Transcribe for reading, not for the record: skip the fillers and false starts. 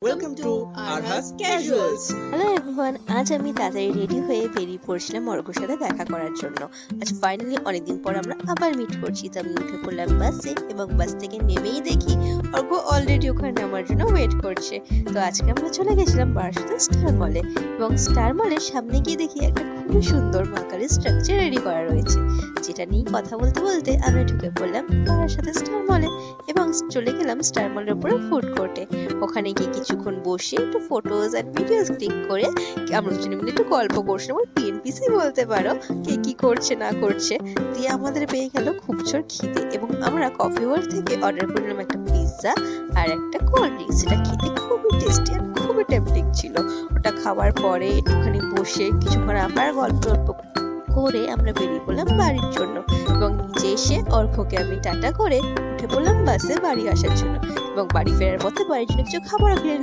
Welcome to Arha's Casuals. Hello everyone, আজ আমি তাড়াতাড়ি রেডি হয়ে বেরিয়ে পড়ছিলাম অর্ঘ্যর সাথে দেখা করার জন্য। আজ ফাইনালি অনেকদিন পর আমরা আবার মিট করছি। তো আমি উঠে পড়লাম বাসে এবং বাস থেকে নেমেই দেখি অর্ঘ্য অলরেডি ওখানে আমার জন্য ওয়েট করছে। তো আজকে আমরা চলে গেছিলাম বারাসাতে স্টার মলে এবং স্টার মলের সামনে গিয়ে দেখি একটা খুবই সুন্দর মাকারের স্ট্রাকচার রেডি করা রয়েছে, যেটা নিয়ে কথা বলতে বলতে আমরা ঢুকে পড়লাম বারাসাতে স্টার মলে এবং চলে গেলাম স্টার মলের উপরে ফুড কোর্টে। ওখানে গিয়ে কিছুক্ষণ বসে একটু ফটোজ আর ভিডিওস ক্লিক করে আমরা দুজনে মিলে একটু গল্প করছিলাম, পিএনপিসি বলতে পারো, কে কি করছে না করছে। দিয়ে আমাদের পেয়ে গেল খুব জোর খিদে এবং আমরা কফি ওয়ার্ল্ড থেকে অর্ডার করলাম একটা পিৎজা আর একটা কোল্ড ড্রিঙ্কস। সেটা খেতে খুবই টেস্টি আর খুবই টেম্পটিং ছিল। ওটা খাওয়ার পরে একটুখানি বসে কিছুক্ষণ আবার গল্প করে আমরা বেরিয়ে পড়লাম বাড়ির জন্য এবং নিচে এসে অর্ঘ্যকে আমি টাটা করে উঠে পড়লাম বাসে বাড়ি আসার জন্য এবং বাড়ি ফেরার পথে বাড়ির জন্য কিছু খাবার কিনে